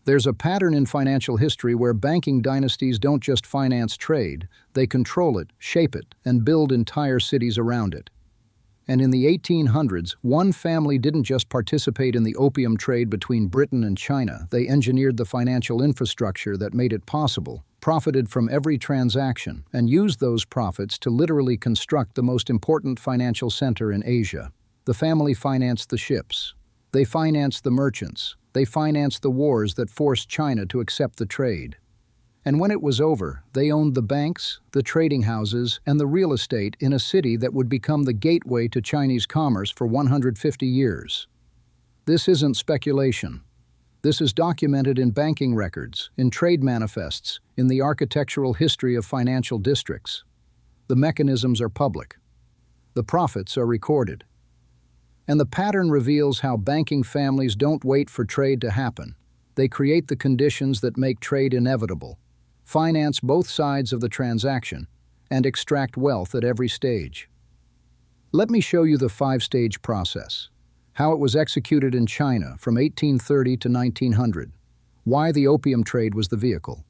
There's a pattern in financial history where banking dynasties don't just finance trade, they control it, shape it, and build entire cities around it. And in the 1800s, one family didn't just participate in the opium trade between Britain and China, they engineered the financial infrastructure that made it possible, profited from every transaction, and used those profits to literally construct the most important financial center in Asia. The family financed the ships. They financed the merchants. They financed the wars that forced China to accept the trade. And when it was over, they owned the banks, the trading houses, and the real estate in a city that would become the gateway to Chinese commerce for 150 years. This isn't speculation. This is documented in banking records, in trade manifests, in the architectural history of financial districts. The mechanisms are public. The profits are recorded. And the pattern reveals how banking families don't wait for trade to happen. They create the conditions that make trade inevitable, finance both sides of the transaction, and extract wealth at every stage. Let me show you the five-stage process, how it was executed in China from 1830 to 1900, why the opium trade was the vehicle,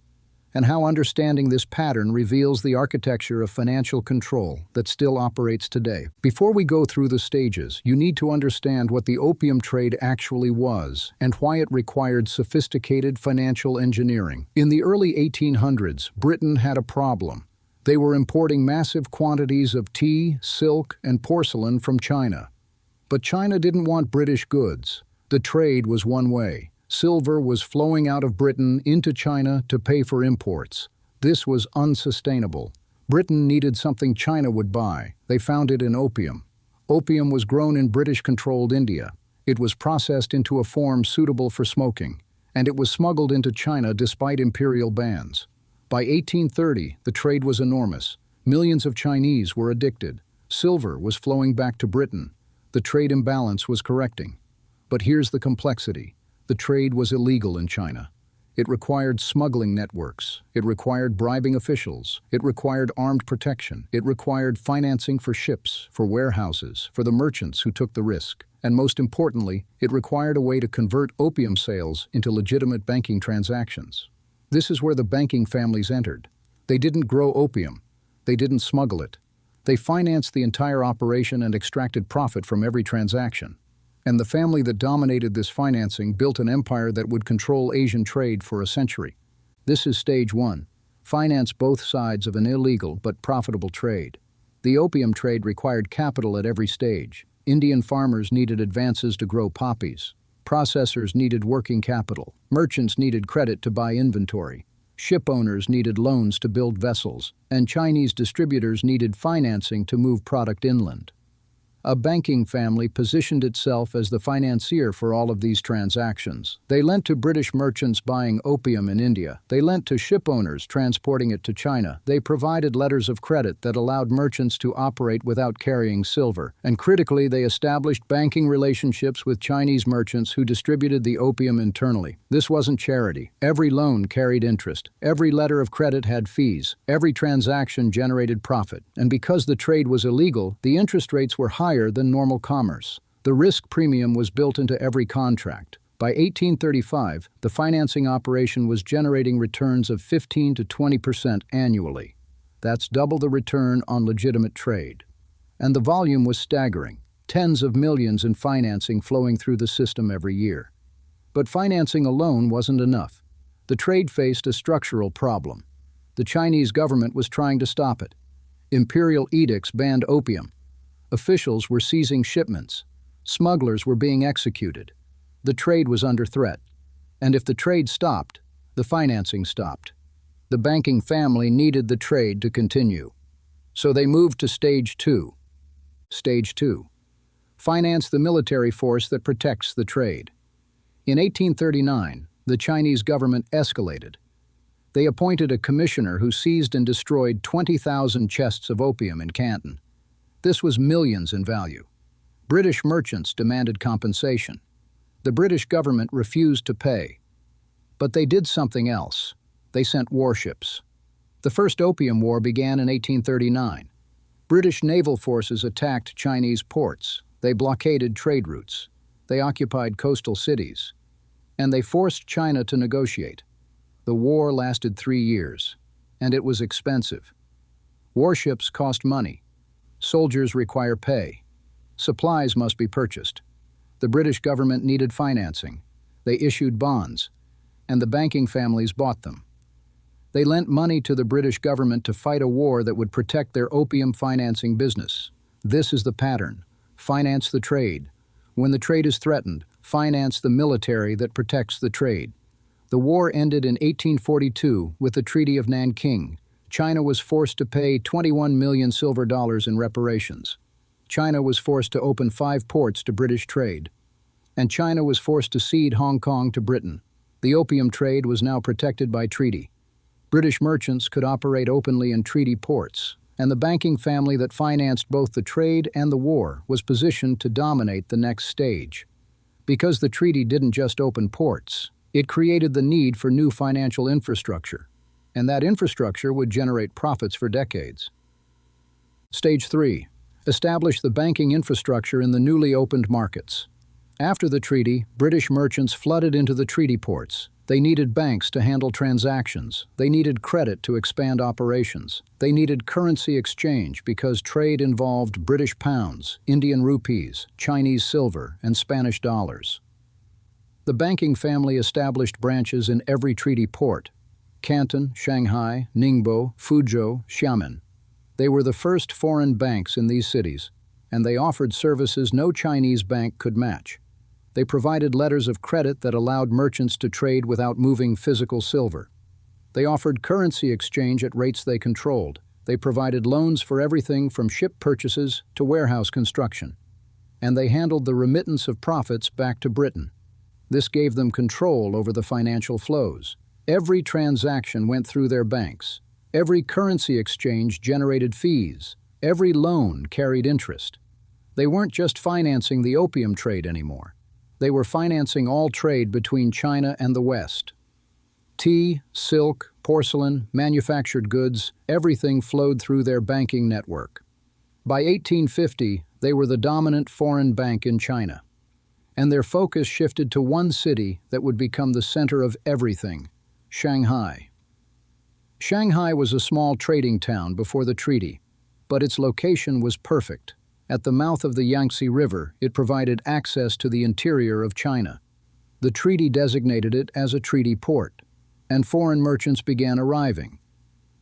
and how understanding this pattern reveals the architecture of financial control that still operates today. Before we go through the stages, you need to understand what the opium trade actually was and why it required sophisticated financial engineering. In the early 1800s, Britain had a problem. They were importing massive quantities of tea, silk, and porcelain from China. But China didn't want British goods. The trade was one way. Silver was flowing out of Britain into China to pay for imports. This was unsustainable. Britain needed something China would buy. They found it in opium. Opium was grown in British-controlled India. It was processed into a form suitable for smoking, and it was smuggled into China despite imperial bans. By 1830, the trade was enormous. Millions of Chinese were addicted. Silver was flowing back to Britain. The trade imbalance was correcting. But here's the complexity. The trade was illegal in China. It required smuggling networks. It required bribing officials. It required armed protection. It required financing for ships, for warehouses, for the merchants who took the risk. And most importantly, it required a way to convert opium sales into legitimate banking transactions. This is where the banking families entered. They didn't grow opium. They didn't smuggle it. They financed the entire operation and extracted profit from every transaction. And the family that dominated this financing built an empire that would control Asian trade for a century. This is stage one. Finance both sides of an illegal but profitable trade. The opium trade required capital at every stage. Indian farmers needed advances to grow poppies. Processors needed working capital. Merchants needed credit to buy inventory. Ship owners needed loans to build vessels. And Chinese distributors needed financing to move product inland. A banking family positioned itself as the financier for all of these transactions. They lent to British merchants buying opium in India. They lent to ship owners transporting it to China. They provided letters of credit that allowed merchants to operate without carrying silver. And critically, they established banking relationships with Chinese merchants who distributed the opium internally. This wasn't charity. Every loan carried interest. Every letter of credit had fees. Every transaction generated profit. And because the trade was illegal, the interest rates were higher than normal commerce. The risk premium was built into every contract. By 1835, the financing operation was generating returns of 15 to 20% annually. That's double the return on legitimate trade. And the volume was staggering, tens of millions in financing flowing through the system every year. But financing alone wasn't enough. The trade faced a structural problem. The Chinese government was trying to stop it. Imperial edicts banned opium. Officials were seizing shipments. Smugglers were being executed. The trade was under threat. And if the trade stopped, the financing stopped. The banking family needed the trade to continue. So they moved to stage two. Stage two. Finance the military force that protects the trade. In 1839, the Chinese government escalated. They appointed a commissioner who seized and destroyed 20,000 chests of opium in Canton. This was millions in value. British merchants demanded compensation. The British government refused to pay. But they did something else. They sent warships. The First Opium War began in 1839. British naval forces attacked Chinese ports. They blockaded trade routes. They occupied coastal cities. and they forced China to negotiate. The war lasted 3 years, and it was expensive. Warships cost money. Soldiers require pay. Supplies must be purchased. The British government needed financing. They issued bonds, and the banking families bought them. They lent money to the British government to fight a war that would protect their opium financing business. This is the pattern. Finance the trade. When the trade is threatened, finance the military that protects the trade. The war ended in 1842 with the Treaty of Nanking. China was forced to pay 21 million silver dollars in reparations. China was forced to open 5 ports to British trade. And China was forced to cede Hong Kong to Britain. The opium trade was now protected by treaty. British merchants could operate openly in treaty ports, and the banking family that financed both the trade and the war was positioned to dominate the next stage. Because the treaty didn't just open ports, it created the need for new financial infrastructure, and that infrastructure would generate profits for decades. Stage 3. Establish the banking infrastructure in the newly opened markets. After the treaty, British merchants flooded into the treaty ports. They needed banks to handle transactions. They needed credit to expand operations. They needed currency exchange because trade involved British pounds, Indian rupees, Chinese silver, and Spanish dollars. The banking family established branches in every treaty port: Canton, Shanghai, Ningbo, Fuzhou, Xiamen. They were the first foreign banks in these cities, and they offered services no Chinese bank could match. They provided letters of credit that allowed merchants to trade without moving physical silver. They offered currency exchange at rates they controlled. They provided loans for everything from ship purchases to warehouse construction. And they handled the remittance of profits back to Britain. This gave them control over the financial flows. Every transaction went through their banks. Every currency exchange generated fees. Every loan carried interest. They weren't just financing the opium trade anymore. They were financing all trade between China and the West. Tea, silk, porcelain, manufactured goods, everything flowed through their banking network. By 1850, they were the dominant foreign bank in China. And their focus shifted to one city that would become the center of everything: Shanghai. Shanghai was a small trading town before the treaty, but its location was perfect. At the mouth of the Yangtze River, it provided access to the interior of China. The treaty designated it as a treaty port, and foreign merchants began arriving.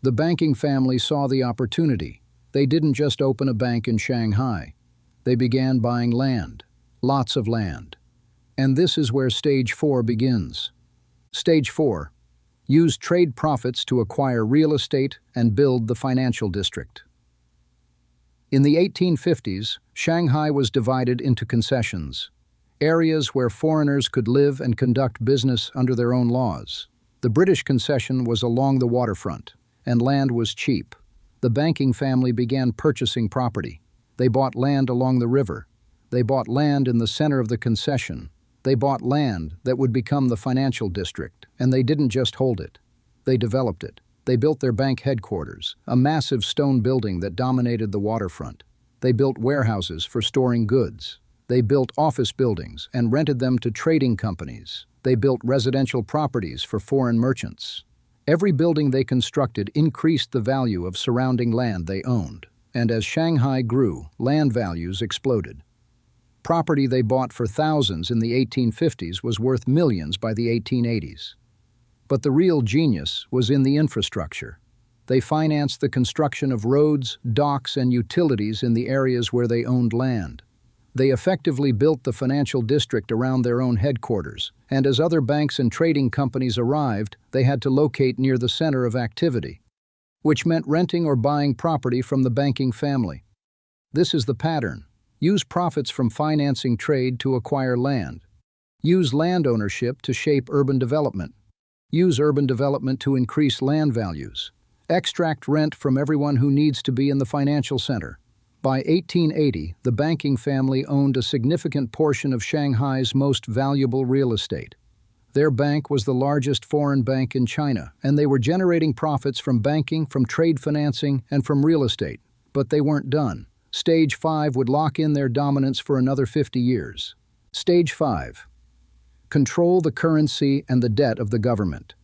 The banking family saw the opportunity. They didn't just open a bank in Shanghai. They began buying land, lots of land. And this is where Stage 4 begins. Stage 4. Use trade profits to acquire real estate and build the financial district. In the 1850s, Shanghai was divided into concessions, areas where foreigners could live and conduct business under their own laws. The British concession was along the waterfront, and land was cheap. The banking family began purchasing property. They bought land along the river. They bought land in the center of the concession. They bought land that would become the financial district, and they didn't just hold it. They developed it. They built their bank headquarters, a massive stone building that dominated the waterfront. They built warehouses for storing goods. They built office buildings and rented them to trading companies. They built residential properties for foreign merchants. Every building they constructed increased the value of surrounding land they owned. And as Shanghai grew, land values exploded. Property they bought for thousands in the 1850s was worth millions by the 1880s. But the real genius was in the infrastructure. They financed the construction of roads, docks, and utilities in the areas where they owned land. They effectively built the financial district around their own headquarters, and as other banks and trading companies arrived, they had to locate near the center of activity, which meant renting or buying property from the banking family. This is the pattern. Use profits from financing trade to acquire land. Use land ownership to shape urban development. Use urban development to increase land values. Extract rent from everyone who needs to be in the financial center. By 1880, the banking family owned a significant portion of Shanghai's most valuable real estate. Their bank was the largest foreign bank in China, and they were generating profits from banking, from trade financing, and from real estate. But they weren't done. Stage 5 would lock in their dominance for another 50 years. Stage 5. Control the currency and the debt of the government.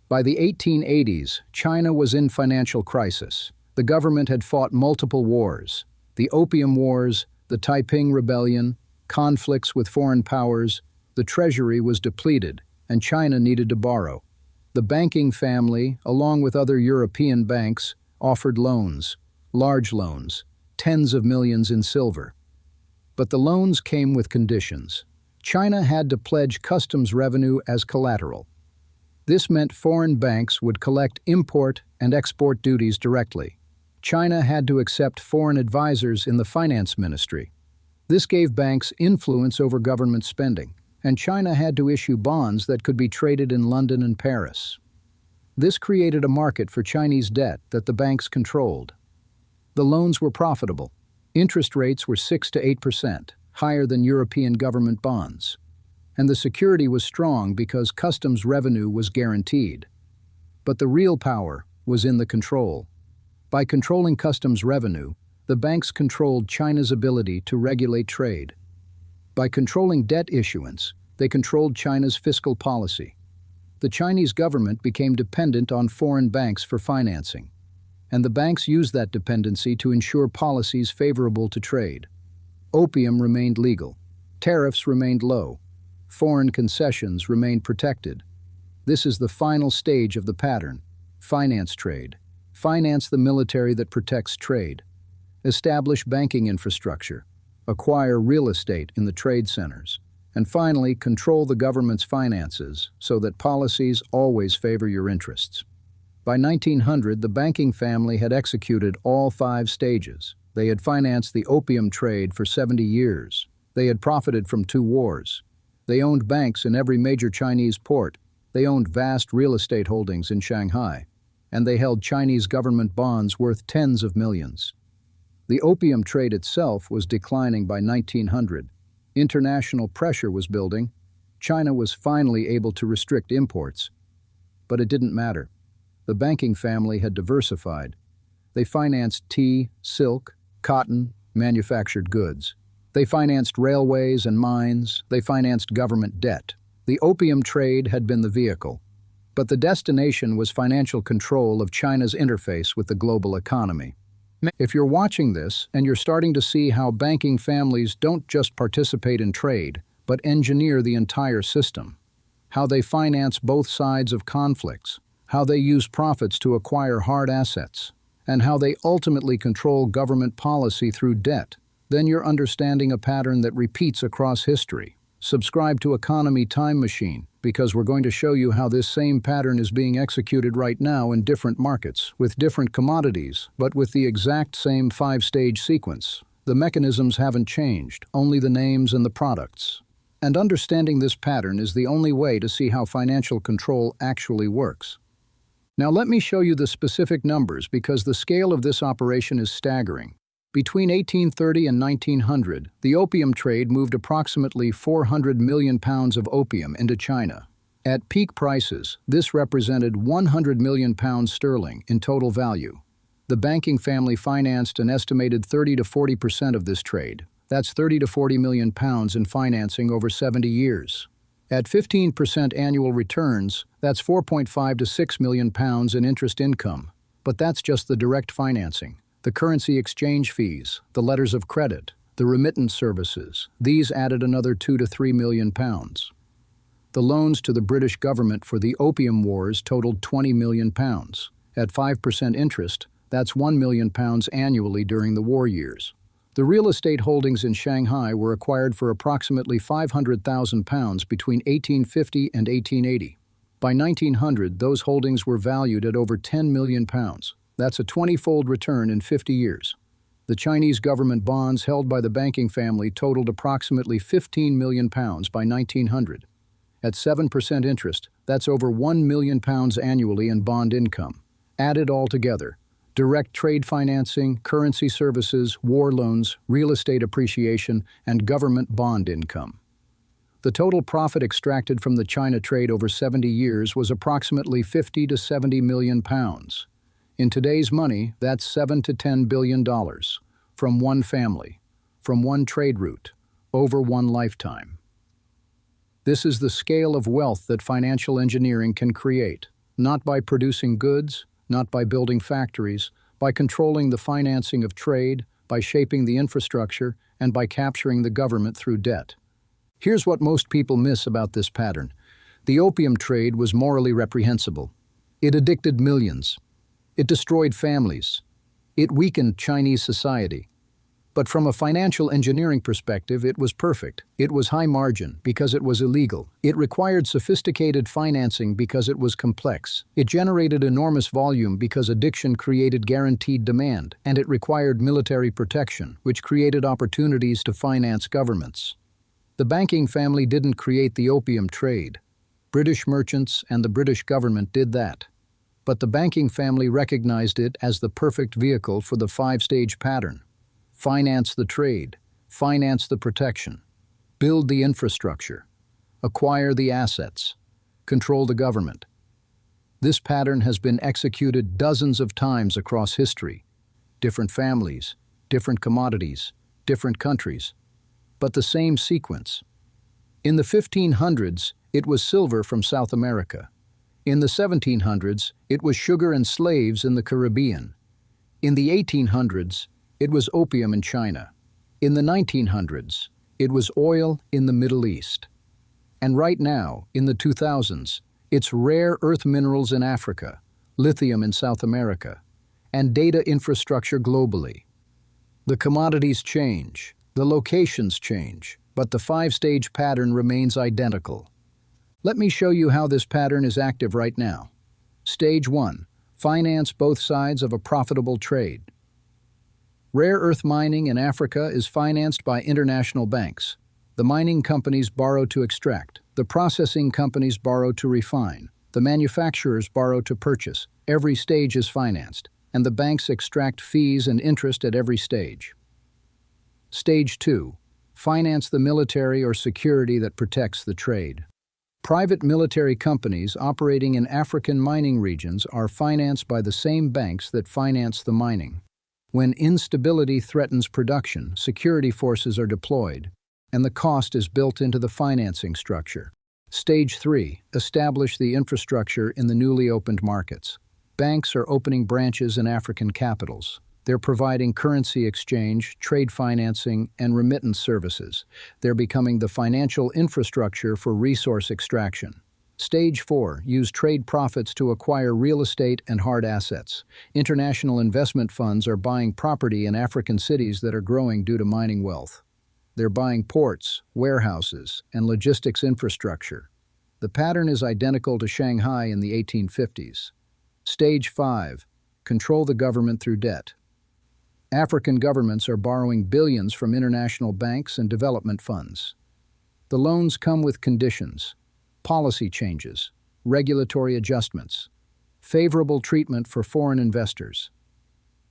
By the 1880s, China was in financial crisis. The government had fought multiple wars: the Opium Wars, the Taiping Rebellion, conflicts with foreign powers. The treasury was depleted, and China needed to borrow. The banking family, along with other European banks, offered loans, large loans, tens of millions in silver. But the loans came with conditions. China had to pledge customs revenue as collateral. This meant foreign banks would collect import and export duties directly. China had to accept foreign advisors in the finance ministry. This gave banks influence over government spending, and China had to issue bonds that could be traded in London and Paris. This created a market for Chinese debt that the banks controlled. The loans were profitable. Interest rates were 6 to 8%, higher than European government bonds. And the security was strong because customs revenue was guaranteed. But the real power was in the control. By controlling customs revenue, the banks controlled China's ability to regulate trade. By controlling debt issuance, they controlled China's fiscal policy. The Chinese government became dependent on foreign banks for financing, and the banks used that dependency to ensure policies favorable to trade. Opium remained legal. Tariffs remained low. Foreign concessions remained protected. This is the final stage of the pattern: finance trade. Finance the military that protects trade. Establish banking infrastructure. Acquire real estate in the trade centers. And finally, control the government's finances so that policies always favor your interests. By 1900, the banking family had executed all 5 stages. They had financed the opium trade for 70 years. They had profited from 2 wars. They owned banks in every major Chinese port. They owned vast real estate holdings in Shanghai. And they held Chinese government bonds worth tens of millions. The opium trade itself was declining by 1900. International pressure was building. China was finally able to restrict imports. But it didn't matter. The banking family had diversified. They financed tea, silk, cotton, manufactured goods. They financed railways and mines. They financed government debt. The opium trade had been the vehicle. But the destination was financial control of China's interface with the global economy. If you're watching this and you're starting to see how banking families don't just participate in trade, but engineer the entire system, how they finance both sides of conflicts, how they use profits to acquire hard assets, and how they ultimately control government policy through debt, then you're understanding a pattern that repeats across history. Subscribe to Economy Time Machine, because we're going to show you how this same pattern is being executed right now in different markets, with different commodities, but with the exact same 5-stage sequence. The mechanisms haven't changed, only the names and the products. And understanding this pattern is the only way to see how financial control actually works. Now let me show you the specific numbers because the scale of this operation is staggering. Between 1830 and 1900, the opium trade moved approximately 400 million pounds of opium into China. At peak prices, this represented 100 million pounds sterling in total value. The banking family financed an estimated 30 to 40% of this trade. That's 30 to 40 million pounds in financing over 70 years. At 15% annual returns, that's 4.5 to 6 million pounds in interest income. But that's just the direct financing. The currency exchange fees, the letters of credit, the remittance services, these added another 2 to 3 million pounds. The loans to the British government for the Opium Wars totaled 20 million pounds. At 5% interest, that's 1 million pounds annually during the war years. The real estate holdings in Shanghai were acquired for approximately 500,000 pounds between 1850 and 1880. By 1900, those holdings were valued at over 10 million pounds. That's a 20-fold return in 50 years. The Chinese government bonds held by the banking family totaled approximately 15 million pounds by 1900. At 7% interest, that's over 1 million pounds annually in bond income. Added all together, direct trade financing, currency services, war loans, real estate appreciation, and government bond income. The total profit extracted from the China trade over 70 years was approximately 50 to 70 million pounds. In today's money, that's $7 to $10 billion from one family, from one trade route, over one lifetime. This is the scale of wealth that financial engineering can create, not by producing goods, not by building factories, by controlling the financing of trade, by shaping the infrastructure, and by capturing the government through debt. Here's what most people miss about this pattern. The opium trade was morally reprehensible. It addicted millions. It destroyed families. It weakened Chinese society. But from a financial engineering perspective, it was perfect. It was high margin because it was illegal. It required sophisticated financing because it was complex. It generated enormous volume because addiction created guaranteed demand. And it required military protection, which created opportunities to finance governments. The banking family didn't create the opium trade. British merchants and the British government did that. But the banking family recognized it as the perfect vehicle for the five-stage pattern. Finance the trade, finance the protection, build the infrastructure, acquire the assets, control the government. This pattern has been executed dozens of times across history. Different families, different commodities, different countries, but the same sequence. In the 1500s, it was silver from South America. In the 1700s, it was sugar and slaves in the Caribbean. In the 1800s, it was opium in China. In the 1900s, it was oil in the Middle East. And right now, in the 2000s, it's rare earth minerals in Africa, lithium in South America, and data infrastructure globally. The commodities change, the locations change, but the five-stage pattern remains identical. Let me show you how this pattern is active right now. Stage 1. Finance both sides of a profitable trade. Rare earth mining in Africa is financed by international banks. The mining companies borrow to extract. The processing companies borrow to refine. The manufacturers borrow to purchase. Every stage is financed, and the banks extract fees and interest at every stage. Stage 2. Finance the military or security that protects the trade. Private military companies operating in African mining regions are financed by the same banks that finance the mining. When instability threatens production, security forces are deployed, and the cost is built into the financing structure. Stage 3. Establish the infrastructure in the newly opened markets. Banks are opening branches in African capitals. They're providing currency exchange, trade financing, and remittance services. They're becoming the financial infrastructure for resource extraction. Stage 4. Use trade profits to acquire real estate and hard assets. International investment funds are buying property in African cities that are growing due to mining wealth. They're buying ports, warehouses, and logistics infrastructure. The pattern is identical to Shanghai in the 1850s. Stage 5. Control the government through debt. African governments are borrowing billions from international banks and development funds. The loans come with conditions. Policy changes, regulatory adjustments, favorable treatment for foreign investors.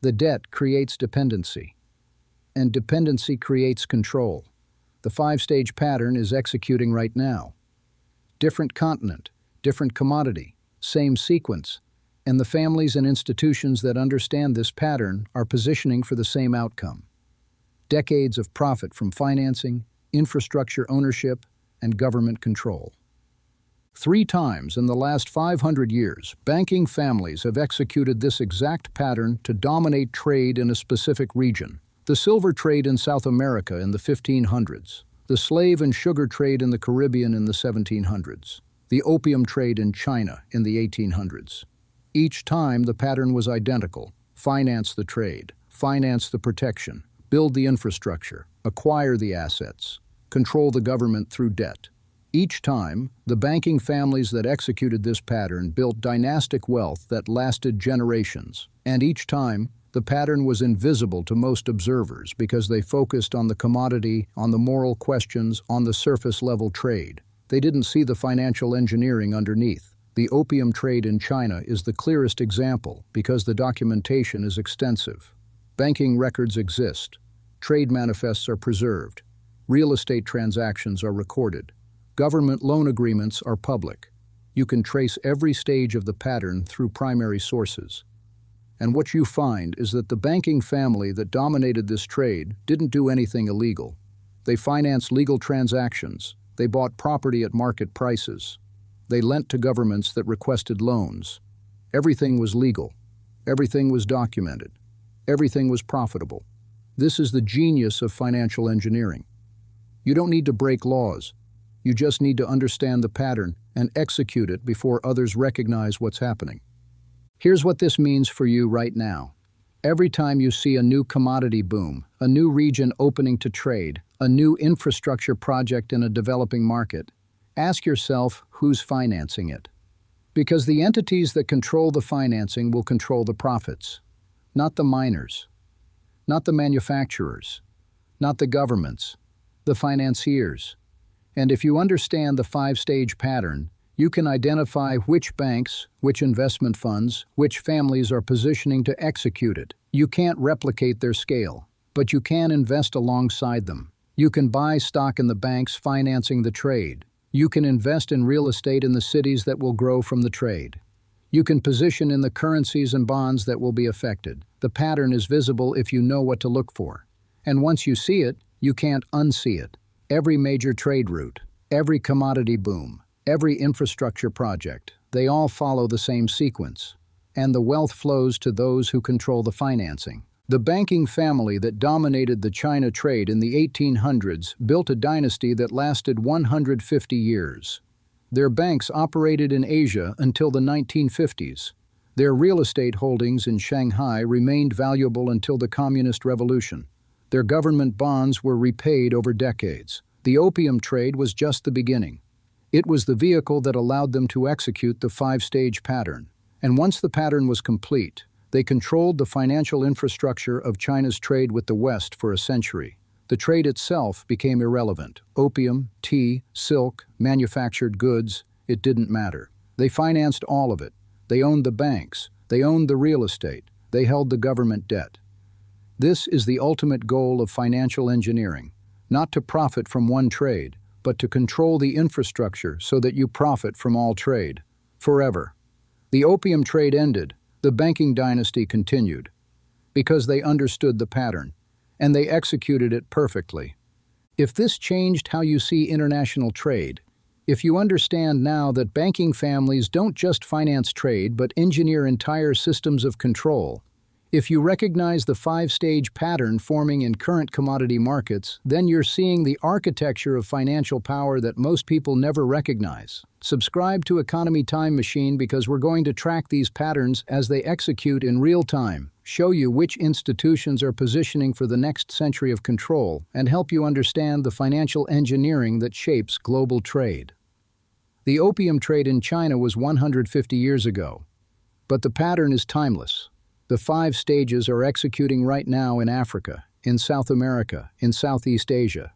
The debt creates dependency, and dependency creates control. The five-stage pattern is executing right now. Different continent, different commodity, same sequence, and the families and institutions that understand this pattern are positioning for the same outcome. Decades of profit from financing, infrastructure ownership, and government control. 3 times in the last 500 years, banking families have executed this exact pattern to dominate trade in a specific region. The silver trade in South America in the 1500s, the slave and sugar trade in the Caribbean in the 1700s, the opium trade in China in the 1800s. Each time the pattern was identical. Finance the trade, finance the protection, build the infrastructure, acquire the assets, control the government through debt. Each time, the banking families that executed this pattern built dynastic wealth that lasted generations. And each time, the pattern was invisible to most observers because they focused on the commodity, on the moral questions, on the surface-level trade. They didn't see the financial engineering underneath. The opium trade in China is the clearest example because the documentation is extensive. Banking records exist. Trade manifests are preserved. Real estate transactions are recorded. Government loan agreements are public. You can trace every stage of the pattern through primary sources. And what you find is that the banking family that dominated this trade didn't do anything illegal. They financed legal transactions. They bought property at market prices. They lent to governments that requested loans. Everything was legal. Everything was documented. Everything was profitable. This is the genius of financial engineering. You don't need to break laws. You just need to understand the pattern and execute it before others recognize what's happening. Here's what this means for you right now. Every time you see a new commodity boom, a new region opening to trade, a new infrastructure project in a developing market, ask yourself who's financing it. Because the entities that control the financing will control the profits. Not the miners, not the manufacturers, not the governments, the financiers. And if you understand the five-stage pattern, you can identify which banks, which investment funds, which families are positioning to execute it. You can't replicate their scale, but you can invest alongside them. You can buy stock in the banks financing the trade. You can invest in real estate in the cities that will grow from the trade. You can position in the currencies and bonds that will be affected. The pattern is visible if you know what to look for. And once you see it, you can't unsee it. Every major trade route, every commodity boom, every infrastructure project, they all follow the same sequence. And the wealth flows to those who control the financing. The banking family that dominated the China trade in the 1800s built a dynasty that lasted 150 years. Their banks operated in Asia until the 1950s. Their real estate holdings in Shanghai remained valuable until the Communist Revolution. Their government bonds were repaid over decades. The opium trade was just the beginning. It was the vehicle that allowed them to execute the five-stage pattern. And once the pattern was complete, they controlled the financial infrastructure of China's trade with the West for a century. The trade itself became irrelevant. Opium, tea, silk, manufactured goods, it didn't matter. They financed all of it. They owned the banks. They owned the real estate. They held the government debt. This is the ultimate goal of financial engineering, not to profit from one trade, but to control the infrastructure so that you profit from all trade, forever. The opium trade ended, the banking dynasty continued, because they understood the pattern, and they executed it perfectly. If this changed how you see international trade, if you understand now that banking families don't just finance trade but engineer entire systems of control, if you recognize the five-stage pattern forming in current commodity markets, then you're seeing the architecture of financial power that most people never recognize. Subscribe to Economy Time Machine because we're going to track these patterns as they execute in real time, show you which institutions are positioning for the next century of control, and help you understand the financial engineering that shapes global trade. The opium trade in China was 150 years ago, but the pattern is timeless. The five stages are executing right now in Africa, in South America, in Southeast Asia.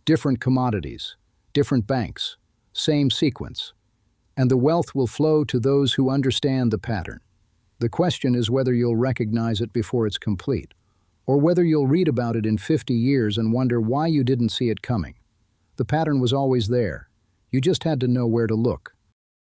Different commodities, different banks, same sequence. And the wealth will flow to those who understand the pattern. The question is whether you'll recognize it before it's complete, or whether you'll read about it in 50 years and wonder why you didn't see it coming. The pattern was always there. You just had to know where to look.